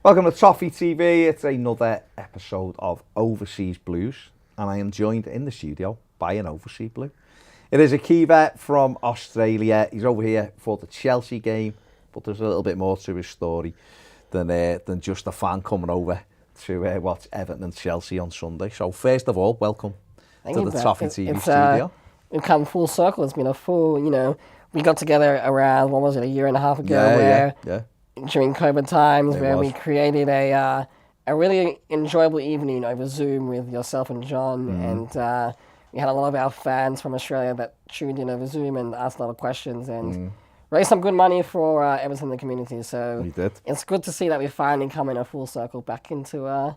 Welcome to Toffee TV. It's another episode of Overseas Blues, and I am joined in the studio by an Overseas Blue. It is a Kiva from Australia. He's over here for the Chelsea game, but there's a little bit more to his story than just a fan coming over to watch Everton and Chelsea on Sunday. So first of all, welcome to the Toffee TV studio. We've come full circle. It's been a full, we got together around, what was it, a year and a half ago, during COVID times, where we created a really enjoyable evening over Zoom with yourself and John, and we had a lot of our fans from Australia that tuned in over Zoom and asked a lot of questions and raised some good money for Everton in the community. So We did. it's good to see that we finally come in a full circle back into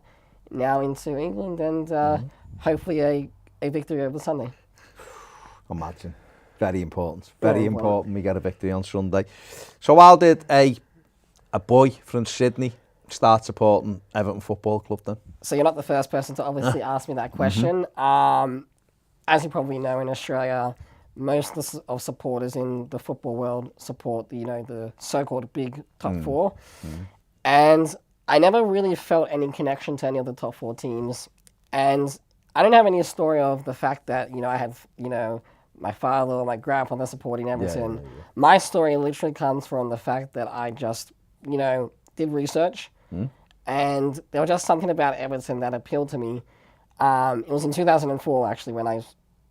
now into England and hopefully a victory over Sunday. Imagine. Very important. Very important we get a victory on Sunday. So how did a boy from Sydney start supporting Everton Football Club then? So you're not the first person to obviously ask me that question. As you probably know, in Australia, most of supporters in the football world support the so-called big top four. And I never really felt any connection to any of the top four teams. And I don't have any story of the fact that, I had, my father or my grandfather supporting Everton. My story literally comes from the fact that I just, did research. And there was just something about Everton that appealed to me. It was in 2004, actually, when I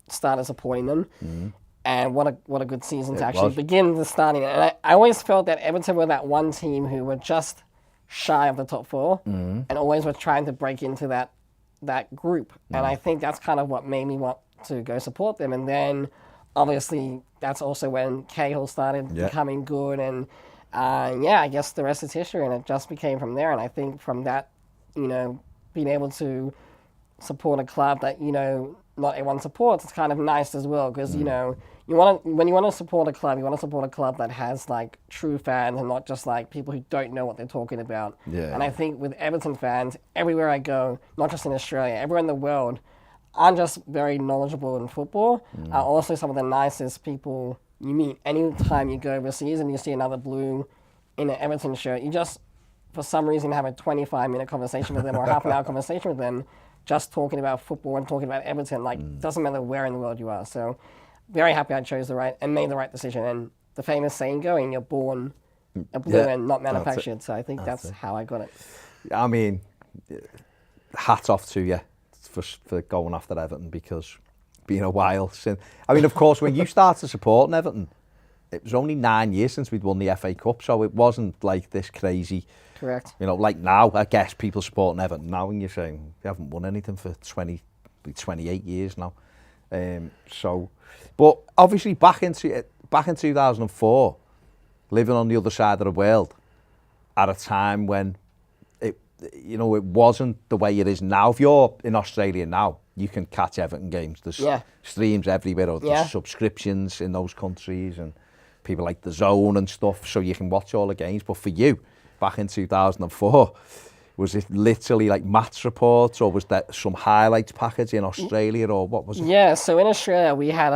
started supporting them. And what a good season to actually begin the starting. And I always felt that Everton were that one team who were just shy of the top four and always were trying to break into that group. And I think that's kind of what made me want to go support them. And then, obviously, that's also when Cahill started becoming good. And, I guess the rest is history. And it just became from there. And I think from that, being able to support a club that, not everyone supports, it's kind of nice as well. Because, when you want to support a club, you want to support a club that has, true fans and not just, people who don't know what they're talking about. And I think with Everton fans, everywhere I go, not just in Australia, everywhere in the world, aren't just very knowledgeable in football, are also some of the nicest people you meet. Anytime you go overseas and you see another blue in an Everton shirt, you just, for some reason, have a 25-minute conversation with them or half-an-hour conversation with them, just talking about football and talking about Everton. Doesn't matter where in the world you are. So, very happy I chose made the right decision. And the famous saying going, you're born a blue and not manufactured. So I think that's how I got it. I mean, hats off to you for going after Everton, because been a while since. I mean, of course, when you started supporting Everton, it was only 9 years since we'd won the FA Cup, so it wasn't like this crazy. Correct. Like now, I guess people supporting Everton now, and you're saying they haven't won anything for 28 years now. But obviously back in 2004, living on the other side of the world, at a time when it wasn't the way it is now. If you're in Australia now, you can catch Everton games. There's streams everywhere, or there's subscriptions in those countries, and people like the Zone and stuff, so you can watch all the games. But for you, back in 2004, was it literally like match reports, or was there some highlights package in Australia, or what was it? Yeah, so in Australia we had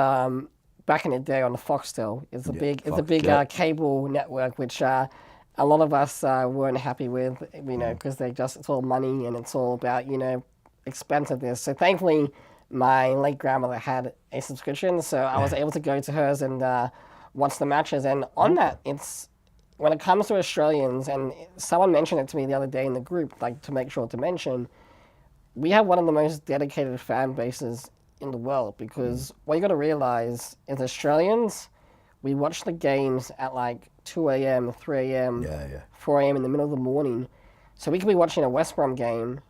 back in the day on the Foxtel. It's a big cable network, which a lot of us weren't happy with, because it's all money and it's all about expensiveness. So thankfully, my late grandmother had a subscription, so I was able to go to hers and watch the matches. And on that, when it comes to Australians, and someone mentioned it to me the other day in the group, to make sure to mention, we have one of the most dedicated fan bases in the world, because what you got to realize is Australians, we watch the games at 2 a.m., 3 a.m., 4 a.m. in the middle of the morning. So we could be watching a West Brom game,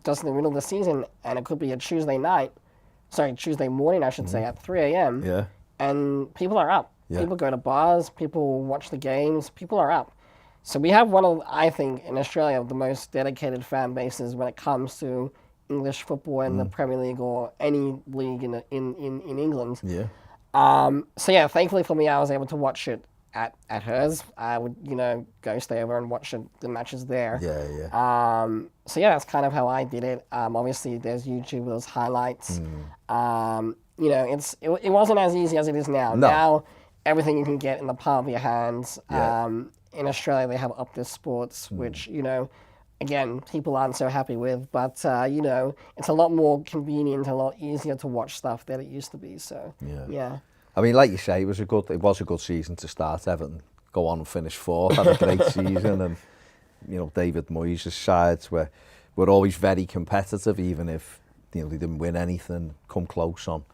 just in the middle of the season, and it could be a Tuesday morning, I should say, at 3 a.m. Yeah. And people are up. Yeah. People go to bars, people watch the games, people are up. So we have one of, I think, in Australia, the most dedicated fan bases when it comes to English football and the Premier League or any league in England. Yeah. Thankfully for me, I was able to watch it at hers. I would, go stay over and watch the matches there. That's kind of how I did it. Obviously, there's YouTube, there's highlights. It wasn't as easy as it is now. No. Now, everything you can get in the palm of your hands. in Australia they have Optus Sports, which, you know, again, people aren't so happy with, but, you know, it's a lot more convenient, a lot easier to watch stuff than it used to be, so, yeah. I mean, like you say, it was a good season to start. Everton go on and finish fourth, had a great season, and, you know, David Moyes' sides were always very competitive, even if, you know, they didn't win anything, come close on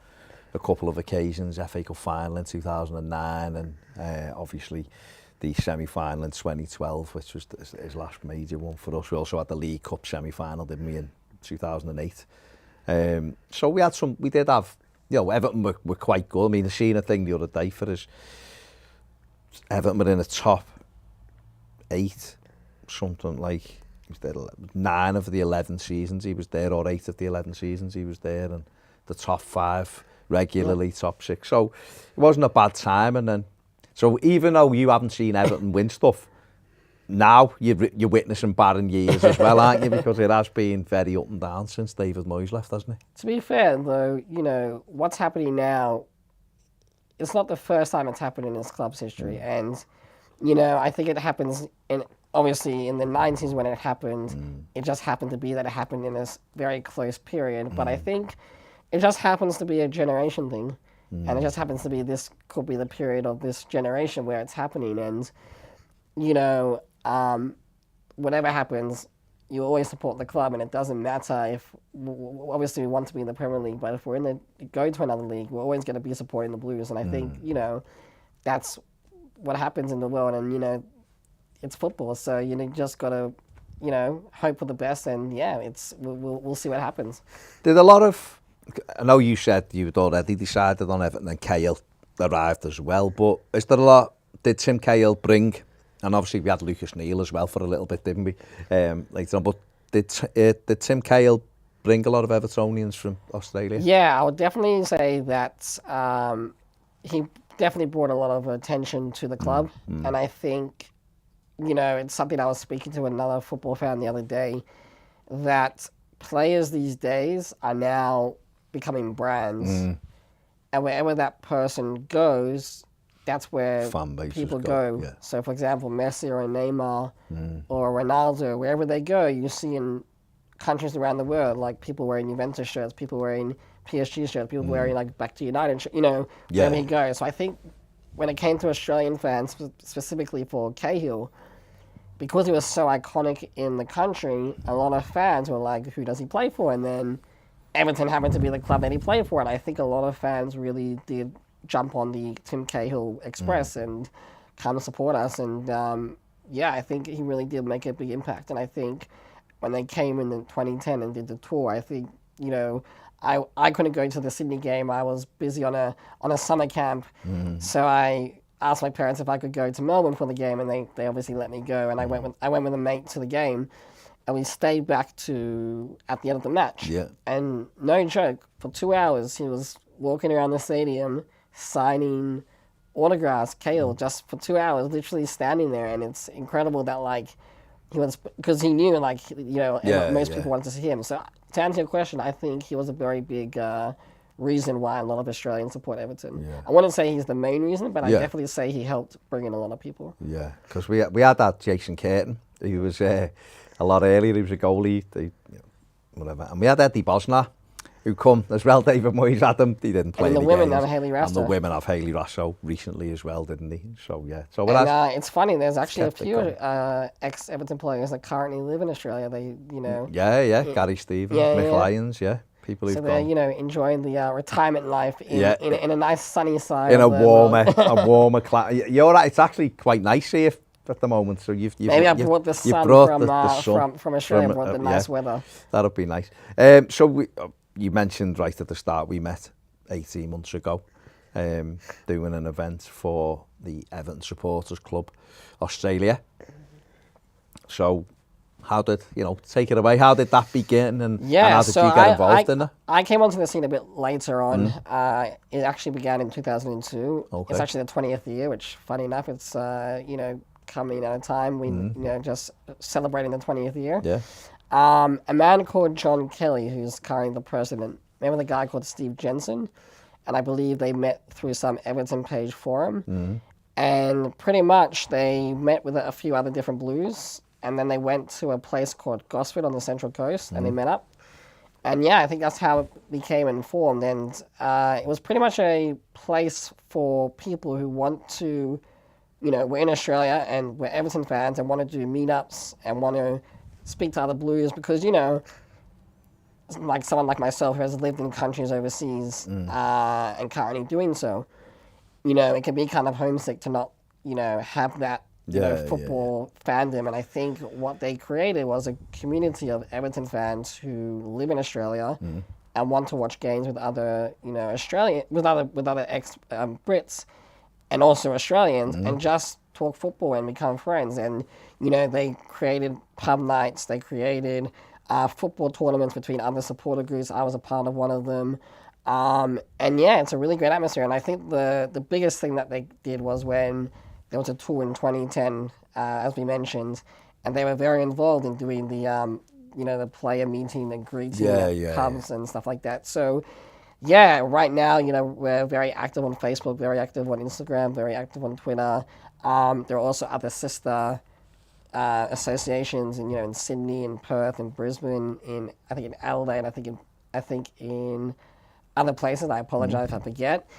a couple of occasions, FA Cup final in 2009, and obviously the semi-final in 2012, which was his last major one for us. We also had the League Cup semi-final, didn't we, in 2008. So we did have, you know, Everton were quite good. I mean, I seen a thing the other day for us. Everton were in the top 8, something like, he was there 9 of the 11 seasons he was there, or 8 of the 11 seasons he was there, and the top 5 regularly, top 6. So it wasn't a bad time, and then, so even though you haven't seen Everton win stuff, now you're witnessing barren years as well, aren't you? Because it has been very up and down since David Moyes left, hasn't it? To be fair, though, you know, what's happening now, it's not the first time it's happened in this club's history. And, you know, I think it happens, obviously in the 90s when it happened, it just happened to be that it happened in this very close period. But I think it just happens to be a generation thing. And it just happens to be, this could be the period of this generation where it's happening. And, you know, whatever happens, you always support the club, and it doesn't matter if, obviously we want to be in the Premier League, but if we're go to another league, we're always going to be supporting the Blues. And I think, you know, that's what happens in the world, and, you know, it's football, so you just got to, you know, hope for the best, and yeah, we'll see what happens. Did a lot of, I know you said you'd already decided on Everton, and Cahill arrived as well, but is there a lot, did Tim Cahill bring, and obviously we had Lucas Neal as well for a little bit, didn't we, later on, but did Tim Cahill bring a lot of Evertonians from Australia? Yeah, I would definitely say that he definitely brought a lot of attention to the club, and I think, you know, it's something I was speaking to another football fan the other day, that players these days are now becoming brands, and wherever that person goes, that's where people go. Yeah. So, for example, Messi or Neymar or Ronaldo, wherever they go, you see in countries around the world, like people wearing Juventus shirts, people wearing PSG shirts, people wearing like Back to United shirts, you know, wherever he goes. So I think when it came to Australian fans, specifically for Cahill, because he was so iconic in the country, a lot of fans were like, who does he play for? And then Everton happened to be the club that he played for, and I think a lot of fans really did jump on the Tim Cahill Express and come support us. And yeah, I think he really did make a big impact. And I think when they came in 2010 and did the tour, I think, you know, I couldn't go to the Sydney game. I was busy on a summer camp, so I asked my parents if I could go to Melbourne for the game, and they obviously let me go. And I went with a mate to the game, and we stayed back at the end of the match. Yeah. And no joke, for 2 hours he was walking around the stadium signing autographs, Cahill, just for 2 hours, literally standing there. And it's incredible that, like, he was, because he knew, like, you know, most people wanted to see him. So to answer your question, I think he was a very big reason why a lot of Australians support Everton. Yeah. I wouldn't say he's the main reason, but I definitely say he helped bring in a lot of people. Yeah, because we had that Jason Curtin, who was a lot earlier. He was a goalie, whatever. And we had Eddie Bosnar, who come as well. David Moyes had him. He didn't play. And the women have Hayley Rasso. And the women have Hayley Rasso recently as well, didn't he? So yeah. So and, it's funny. There's actually a few ex-Everton players that currently live in Australia. They, you know. Yeah. Gary Stevens, Mick Lyons, people who've gone. So they're, you know, enjoying the retirement life in a nice sunny side. In a warmer climate. You're right. It's actually quite nice here at the moment. So maybe I brought the sun from Australia. Brought the nice weather. That'd be nice. So you mentioned right at the start, we met 18 months ago doing an event for the Everton Supporters Club Australia. So how did, take it away, how did that begin, and how did you get involved in it? I came onto the scene a bit later on. It actually began in 2002. Okay. It's actually the 20th year, which, funny enough, it's, coming at a time we, just celebrating the 20th year. Yeah. A man called John Kelly, who's currently the president, remember the guy called Steve Jensen? And I believe they met through some Everton page forum. And pretty much they met with a few other different Blues, and then they went to a place called Gosford on the Central Coast, and they met up. And yeah, I think that's how it became informed. And it was pretty much a place for people who want to, we're in Australia and we're Everton fans and want to do meetups and want to speak to other Blues because, like someone like myself who has lived in countries overseas and currently doing so, it can be kind of homesick to not, have that football fandom. And I think what they created was a community of Everton fans who live in Australia and want to watch games with other, with other ex Brits and also Australians and just talk football and become friends. And, they created pub nights, they created football tournaments between other supporter groups. I was a part of one of them. And yeah, it's a really great atmosphere. And I think the biggest thing that they did was when there was a tour in 2010, as we mentioned, and they were very involved in doing the, the player meeting and greeting at pubs and stuff like that. So, yeah, right now, we're very active on Facebook, very active on Instagram, very active on Twitter. There are also other sister associations in Sydney and Perth and Brisbane, I think in Adelaide, I think in other places. I apologize if I forget.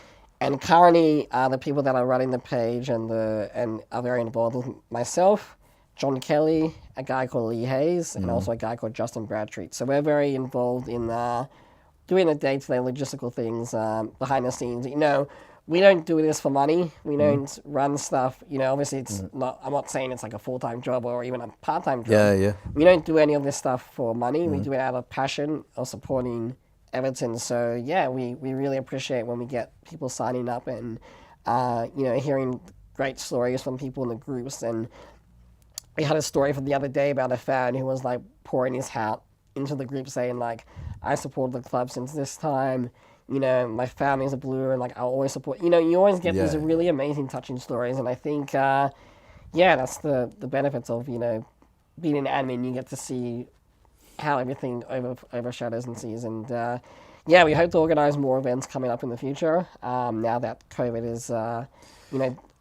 And currently, the people that are running the page and are very involved with myself, John Kelly, a guy called Lee Hayes, and also a guy called Justin Bradstreet. So we're very involved in doing the day-to-day logistical things behind the scenes. We don't do this for money. We don't run stuff. Obviously, it's not. I'm not saying it's like a full-time job or even a part-time job. We don't do any of this stuff for money. We do it out of passion of supporting Everton. So yeah, we really appreciate when we get people signing up and hearing great stories from people in the groups. And we had a story from the other day about a fan who was like pouring his heart into the group, saying like, I supported the club since this time. My family's a Blue, and like I'll always support. You always get these really amazing, touching stories, and I think that's the benefits of being an admin. You get to see how everything overshadows and sees. And we hope to organise more events coming up in the future. Now that COVID is,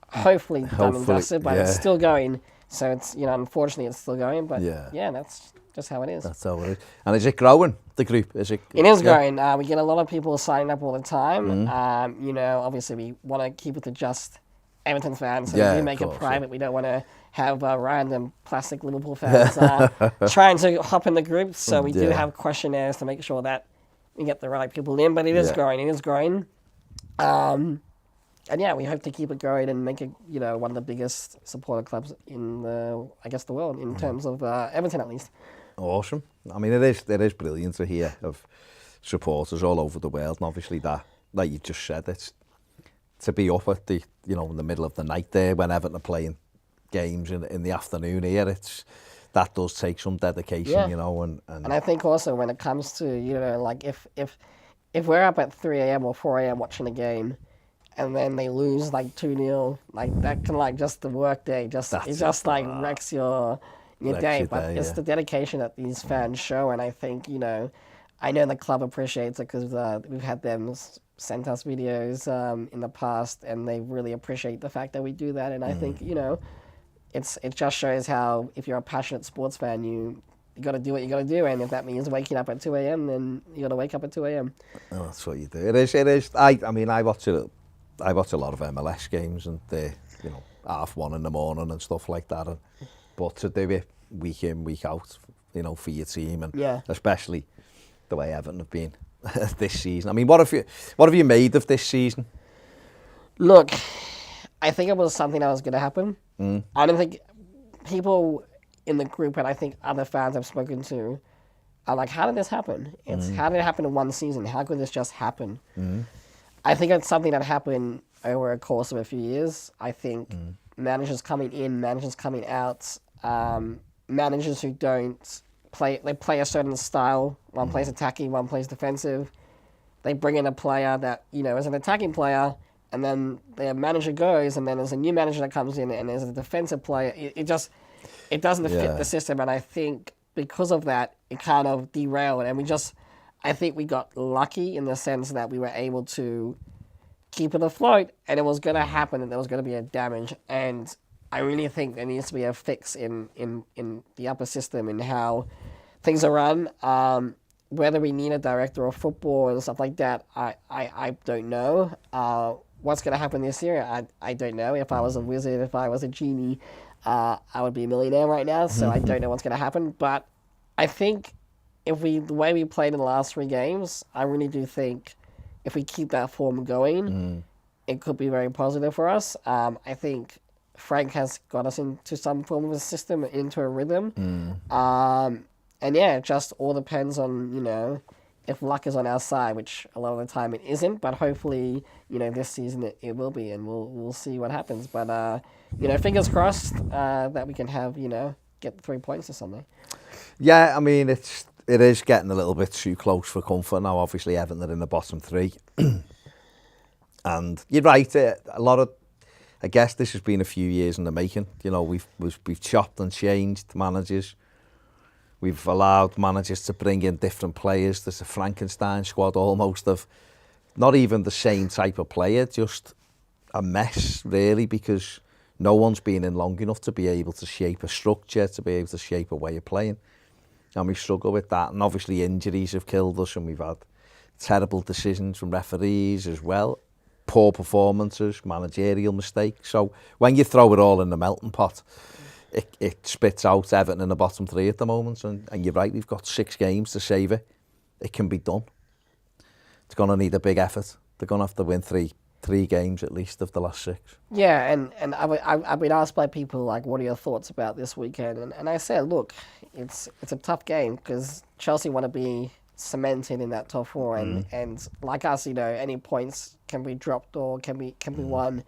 hopefully done and dusted, but it's still going. So it's, unfortunately it's still going. But that's just how it is. That's how it is. And is it growing, the group? It is growing. We get a lot of people signing up all the time. Obviously we want to keep it to just Everton fans, so we do make it private. We don't want to have random plastic Liverpool fans trying to hop in the group. So we do have questionnaires to make sure that we get the right people in. But it is growing. It is growing. And we hope to keep it growing and make it, one of the biggest supporter clubs in the world in terms of Everton at least. Awesome. I mean, it is brilliant to hear of supporters all over the world, and obviously that, like you just said, it's to be up at the, in the middle of the night there when Everton are playing games in the afternoon here, that does take some dedication, and I think also when it comes to, like if we're up at 3 a.m. or 4 a.m. watching a game, and then they lose like 2-0, like that can like just the work day wrecks your day. But it's the dedication that these fans show, and I think I know the club appreciates it because we've had them sent us videos in the past, and they really appreciate the fact that we do that. And I think it just shows how if you're a passionate sports fan, you got to do what you got to do, and if that means waking up at 2 a.m., then you got to wake up at 2 a.m. Oh, that's what you do. It is. I mean, I watch a lot of MLS games, and they're 1:30 in the morning and stuff like that. But to do it week in, week out, for your team, and especially the way Everton have been this season. I mean, what have you made of this season? Look, I think it was something that was going to happen. I don't think people in the group, and I think other fans I've spoken to, are like, how did this happen? How did it happen in one season? How could this just happen? I think it's something that happened over a course of a few years. I think managers coming in, managers coming out, managers who don't play a certain style. One plays attacking, one plays defensive. They bring in a player that, is an attacking player, and then their manager goes, and then there's a new manager that comes in, and there's a defensive player. It doesn't fit the system, and I think because of that, it kind of derailed, and I think we got lucky in the sense that we were able to keep it afloat, and it was going to happen, and there was going to be a damage. And I really think there needs to be a fix in the upper system in how things are run. Whether we need a director of football and stuff like that, I don't know. What's going to happen this year, I don't know. If I was a wizard, if I was a genie, I would be a millionaire right now, so I don't know what's going to happen. But I think the way we played in the last 3 games, I really do think if we keep that form going, it could be very positive for us. I think Frank has got us into some form of a system, into a rhythm. And yeah, it just all depends on, if luck is on our side, which a lot of the time it isn't, but hopefully, this season it will be, and we'll see what happens. But, fingers crossed that we can have, get 3 points or something. Yeah, I mean, it is getting a little bit too close for comfort now. Obviously, Everton are in the bottom 3. And you're right, I guess this has been a few years in the making. We've chopped and changed managers. We've allowed managers to bring in different players. There's a Frankenstein squad almost of not even the same type of player, just a mess, really, because no one's been in long enough to be able to shape a structure, to be able to shape a way of playing. And we struggle with that. And obviously injuries have killed us, and we've had terrible decisions from referees as well. Poor performances, managerial mistakes. So when you throw it all in the melting pot, it spits out Everton in the bottom 3 at the moment. And you're right, we've got 6 games to save it. It can be done. It's going to need a big effort. They're going to have to win three games at least of the last 6. Yeah, and I've been asked by people, like, what are your thoughts about this weekend? And I said, look, it's a tough game because Chelsea want to be cemented in that top 4, and like us, any points can be dropped or can be won.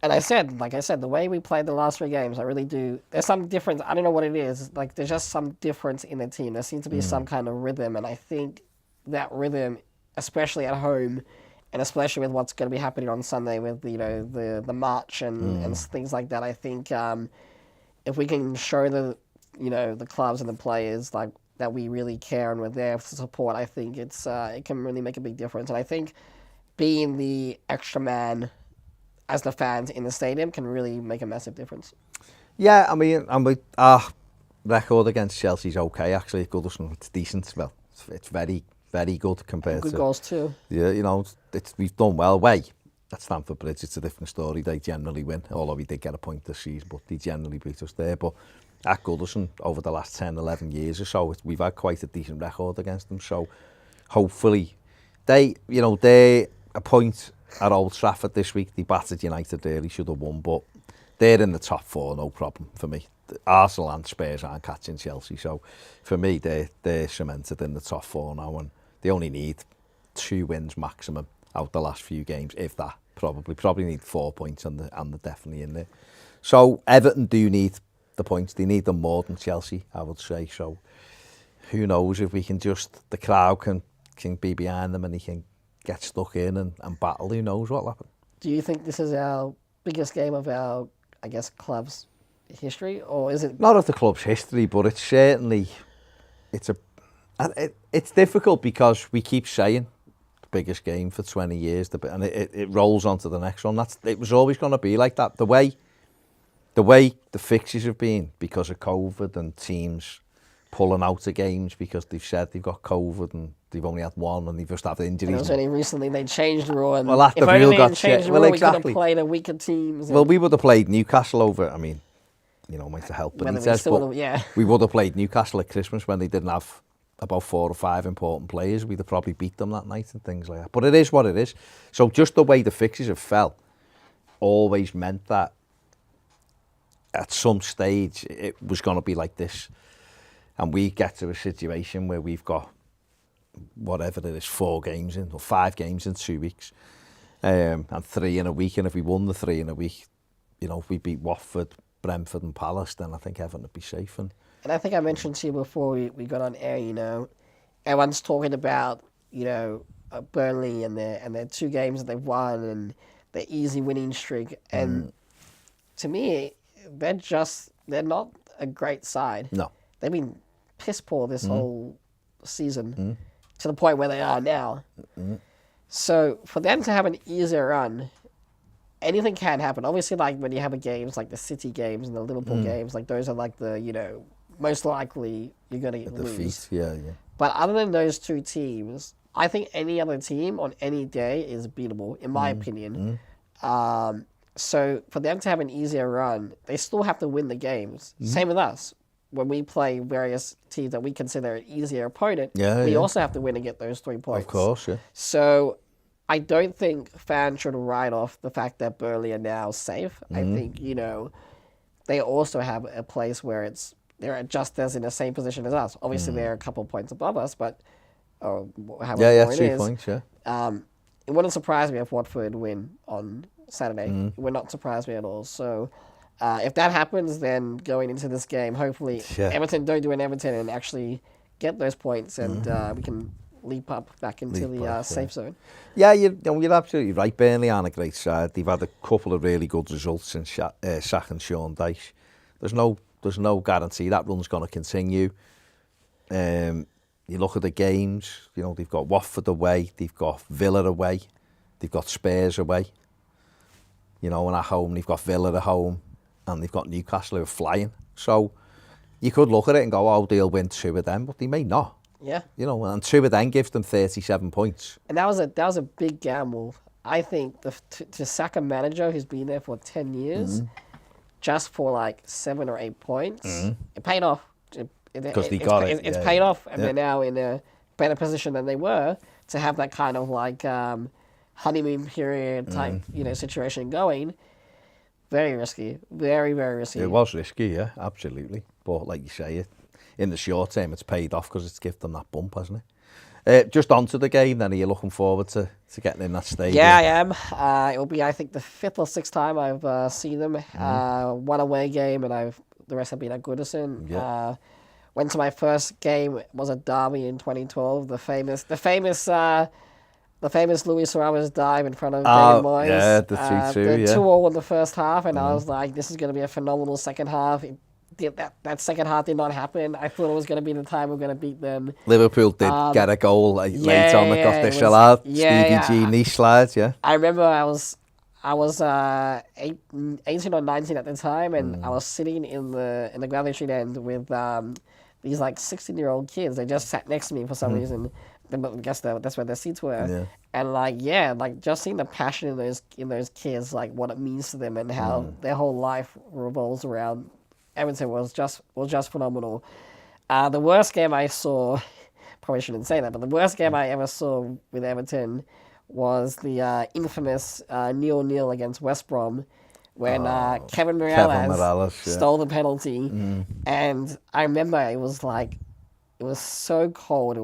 And like I said, the way we played the last 3 games, I really do. There's some difference. I don't know what it is. Like, there's just some difference in the team. There seems to be some kind of rhythm, and I think that rhythm, especially at home, and especially with what's going to be happening on Sunday with the march and things like that, I think if we can show the clubs and the players like that we really care and we're there to support, I think it can really make a big difference. And I think being the extra man as the fans in the stadium can really make a massive difference. Yeah, I mean, our record against Chelsea's okay, actually. Goodison, it's decent. Well, it's very, very good compared to... Good goals too. Yeah, we've done well. Away at Stamford Bridge, it's a different story. They generally win, although we did get a point this season, but they generally beat us there. But at Goodison, over the last 10, 11 years or so, we've had quite a decent record against them. So hopefully, they're a point at Old Trafford this week. They battered United there, they should have won, but they're in the top 4, no problem for me. Arsenal and Spurs aren't catching Chelsea, so for me, they're cemented in the top 4 now, and they only need 2 wins maximum out the last few games, if that. Probably need 4 points, and they're definitely in there. So Everton do need the points. They need them more than Chelsea, I would say. So who knows if we can the crowd can be behind them and he can get stuck in and battle. Who knows what'll happen. Do you think this is our biggest game of our, I guess, club's history, or is it... Not of the club's history, but it's certainly... It's difficult because we keep saying the biggest game for 20 years, and it rolls on to the next one. It was always going to be like that. The way the fixes have been because of COVID and teams pulling out of games because they've said they've got COVID and they've only had one and they've just had injuries. And it was only recently they changed the rule. And well, after the rule got changed, we could have played a weaker teams. Well, we would have played Newcastle over. I mean, might have helped. But we would have played Newcastle at Christmas when they didn't have about 4 or 5 important players. We'd have probably beat them that night and things like that. But it is what it is. So just the way the fixes have fell always meant that at some stage it was going to be like this. And we get to a situation where we've got, whatever it is, 4 games in, or 5 games in 2 weeks, and 3 in a week. And if we won the 3 in a week, if we beat Watford, Brentford and Palace, then I think Everton would be safe. And I think I mentioned to you before we got on air, everyone's talking about, Burnley and their 2 games that they've won and their easy winning streak. And to me, they're not a great side. No. They've been piss poor this whole season to the point where they are now. So for them to have an easier run, anything can happen. Obviously, like when you have games like the City games and the Liverpool games, like those are like the, most likely you're going to lose. Defeat, yeah. But other than those two teams, I think any other team on any day is beatable, in my opinion. So for them to have an easier run, they still have to win the games. Same with us. When we play various teams that we consider an easier opponent, we also have to win and get those 3 points. Of course, yeah. So I don't think fans should write off the fact that Burnley are now safe. I think, they also have a place where they're just as in the same position as us. Obviously, they're a couple of points above us, but however 3 points, yeah. It wouldn't surprise me if Watford win on Saturday. It would not surprise me at all. So if that happens, then going into this game, hopefully Everton don't do an Everton and actually get those points, and we can leap up back into the safe zone. Yeah, you're absolutely right. Burnley aren't a great side. They've had a couple of really good results since sacking Sean Dyche. There's no guarantee that run's going to continue. You look at the games, they've got Watford away, they've got Villa away, they've got Spurs away. And at home, they've got Villa at home, and they've got Newcastle who are flying. So you could look at it and go, oh, they'll win 2 of them, but they may not. Yeah. And 2 of them gives them 37 points. And that was a big gamble. I think to sack a manager who's been there for 10 years, just for like 7 or 8 points, it paid off. It's paid off, and they're now in a better position than they were to have that kind of like honeymoon period type situation going. Very risky, very, very risky. It was risky, yeah, absolutely. But like you say, in the short term, it's paid off because it's given them that bump, hasn't it? Just onto the game, then, are you looking forward to getting in that stadium? Yeah, I am. It will be, I think, the 5th or 6th time I've seen them. One away game, and the rest have been at Goodison. Yeah. Went to my first game, it was a derby in 2012, the famous Luis Suarez dive in front of David Moyes. Yeah, the 2-2, the 2-2 in the first half, and I was like, this is going to be a phenomenal second half. That second half did not happen. I thought it was going to be the time we're going to beat them. Liverpool did get a goal late on that got this allowed. Stevie G knee slides, yeah. I remember I was 18 or 19 at the time, and I was sitting in the Gravely Street end with these like 16-year-old kids. They just sat next to me for some reason. I guess that's where their seats were. Yeah. And just seeing the passion in those kids, like what it means to them and how their whole life revolves around Everton was just phenomenal. The worst game I saw, probably shouldn't say that, but the worst game I ever saw with Everton was the infamous 0-0 against West Brom, when Kevin Morales stole the penalty. And I remember it was so cold.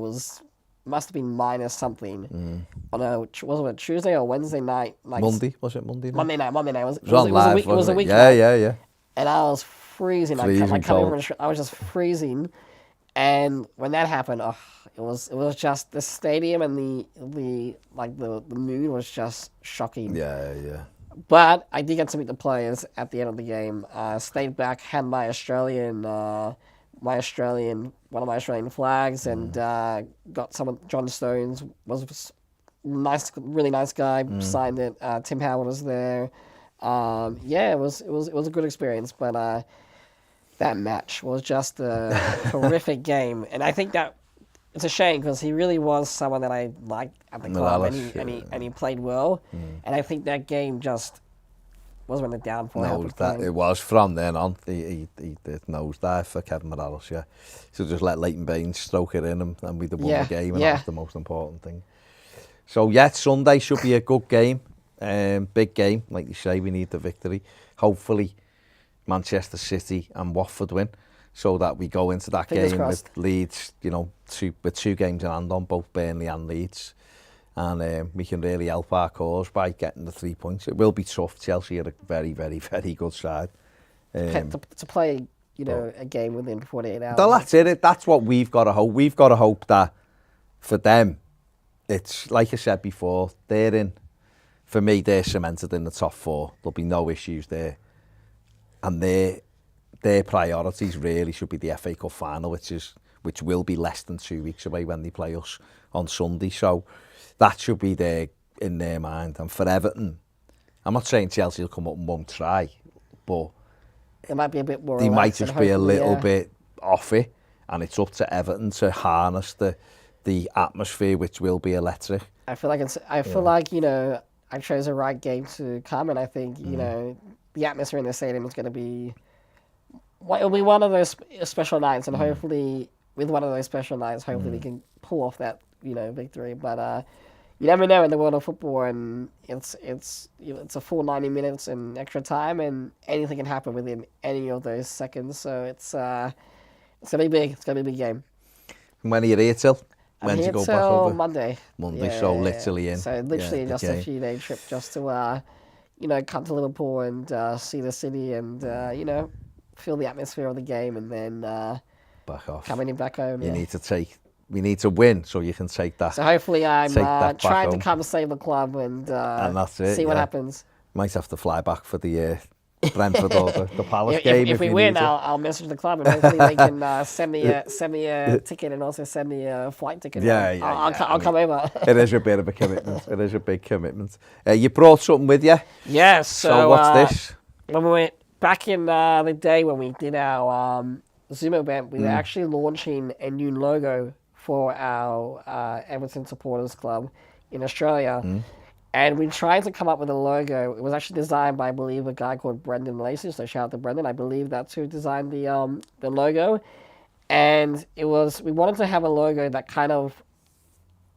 Must have been minus something on was it a Tuesday or Wednesday night? Monday, was it Monday night? Monday night. It was a week. Yeah. And I was freezing. I was just freezing. And when that happened, it was just the stadium and the mood was just shocking. Yeah. But I did get to meet the players at the end of the game. Stayed back, had my Australian flags, and got some of John Stones was nice, really nice guy. Signed it. Tim Howard was there. It was a good experience, but that match was just a horrific game, and I think that it's a shame because he really was someone that I liked at the club, and he played well, and I think that game just was when the downfall happened. It was from then on. He did nosedive for Kevin Morales, yeah. So just let Leighton Baines stroke it in him, and we'd have won the game, and that's the most important thing. So Sunday should be a good game, big game, like you say. We need the victory. Hopefully, Manchester City and Watford win, so that we go into that game with Leeds, with 2 games in hand on both Burnley and Leeds. And we can really help our cause by getting the 3 points. It will be tough. Chelsea are a very, very, very good side. To play, a game within 48 hours. That's it. That's what we've got to hope. We've got to hope that for them, it's like I said before, for me, they're cemented in the top 4. There'll be no issues there. And their priorities really should be the FA Cup final, which will be less than 2 weeks away when they play us on Sunday. So that should be their in their mind. And for Everton, I'm not saying Chelsea will come up and won't try, but it might be a bit more they might relaxed and just be a hopefully, little bit off it, and it's up to Everton to harness the atmosphere, which will be electric. I feel like, you know, I chose the right game to come, and I think, you know, the atmosphere in the stadium is going to be, it'll be one of those special nights, and hopefully, with one of those special nights, hopefully we can pull off that, you know, victory. But you never know in the world of football, and it's you know, it's a full 90 minutes and extra time, and anything can happen within any of those seconds. So it's gonna be big. It's gonna be a big game. When are you here till? I'm here you go till back over? Monday. Monday, so literally in. So literally just game. a few day trip just to you know, come to Liverpool and see the city and you know, feel the atmosphere of the game, and then back off. coming back home. We need to win so you can take that. So hopefully I'm trying to home. come save the club and that's it, see what happens. Might have to fly back for the Brentford or the Palace game. If we win, I'll message the club and hopefully they can send me a ticket and also send me a flight ticket. I'll come over. It is a bit of a commitment. It is a big commitment. You brought something with you. Yeah. So what's this? When we went back in the day when we did our Zoom event, we were actually launching a new logo for our Everton Supporters Club in Australia. And we tried to come up with a logo. It was actually designed by, I believe, a guy called Brendan Lacey. So shout out to Brendan. I believe that's who designed the logo. And we wanted to have a logo that kind of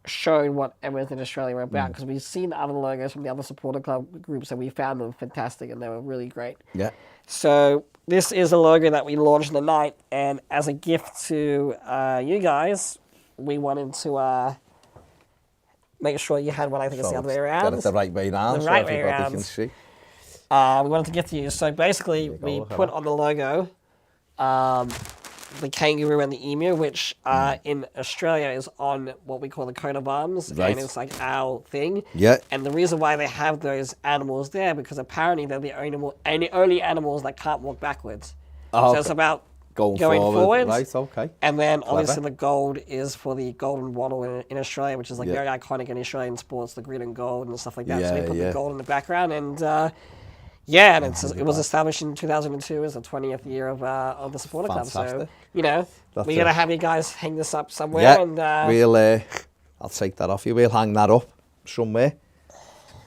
showed what Everton Australia were about, because we've seen other logos from the other supporter club groups and we found them fantastic and they were really great. Yeah. So this is a logo that we launched in the night, and as a gift to you guys, we wanted to make sure you had what I think is the other way around. Get it the right way around so everybody can see. We wanted to get to you. So basically, we put on the logo the kangaroo and the emu, which in Australia is on what we call the coat of arms, and it's like our thing. Yeah. And the reason why they have those animals there, because apparently they're the only animals that can't walk backwards. So it's about going forward. Right, okay. And then obviously the gold is for the golden wattle in Australia, which is like very iconic in Australian sports, the green and gold and stuff like that. So we put the gold in the background, and and it was established in 2002 as the 20th year of the supporter club. So you know, we're gonna have you guys hang this up somewhere, and we'll I'll take that off you. We'll hang that up somewhere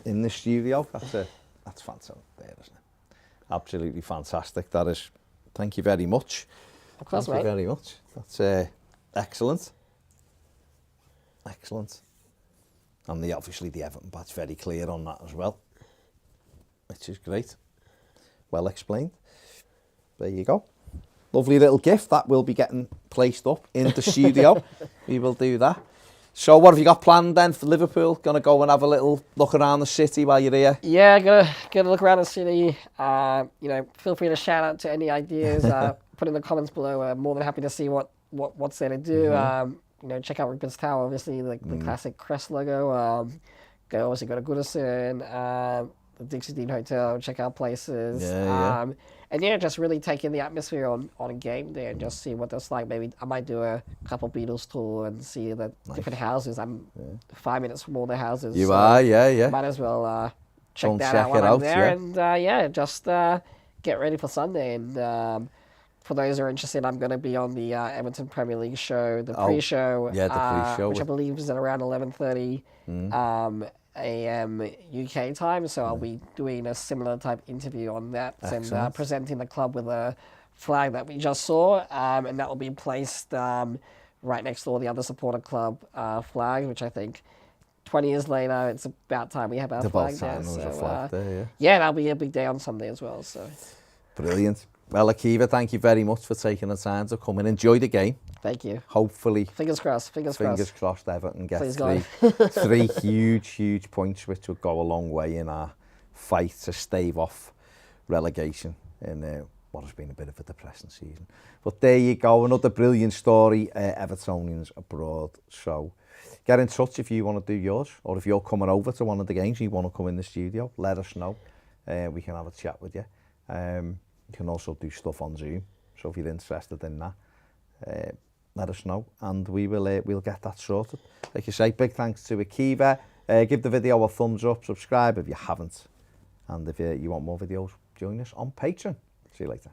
in the studio. That's fantastic, there, isn't it? Absolutely fantastic. That is. Thank you very much. Of course, Thank you very much. That's excellent. Excellent. And obviously the Everton badge very clear on that as well, which is great. Well explained. There you go. Lovely little gift that will be getting placed up in the studio. We will do that. So what have you got planned then for Liverpool? Going to go and have a little look around the city while you're here? Yeah, gonna look around the city. You know, feel free to shout out to any ideas. Put in the comments below. I'm more than happy to see what's there to do. You know, check out Rupert's Tower, obviously the classic crest logo. Obviously go to Goodison, the Dixie Dean Hotel. Check out places. And just really take in the atmosphere on a game day and just see what that's like. Maybe I might do a couple Beatles tour and see the different houses. I'm 5 minutes from all the houses. You are, yeah. Might as well check that out while I'm there. And just get ready for Sunday. And for those who are interested, I'm going to be on the Everton Premier League show, the pre-show. Yeah, the pre-show. Which I believe is at around 11:30 a.m. UK time, so I'll be doing a similar type interview on that. Excellent. And presenting the club with a flag that we just saw, and that will be placed right next to all the other supporter club flags, which I think 20 years later, it's about time we have our flag there. So, that'll be a big day on Sunday as well. So brilliant. Well, Akiva, thank you very much for taking the time to come and enjoy the game. Thank you. Hopefully. Fingers crossed. Fingers crossed Everton gets three huge points, which will go a long way in our fight to stave off relegation in what has been a bit of a depressing season. But there you go, another brilliant story, Evertonians abroad. So get in touch if you want to do yours, or if you're coming over to one of the games and you want to come in the studio, let us know. We can have a chat with you. You can also do stuff on Zoom, so if you're interested in that, let us know, and we'll get that sorted. Like you say, big thanks to Akiva. Give the video a thumbs up, subscribe if you haven't. And if you want more videos, join us on Patreon. See you later.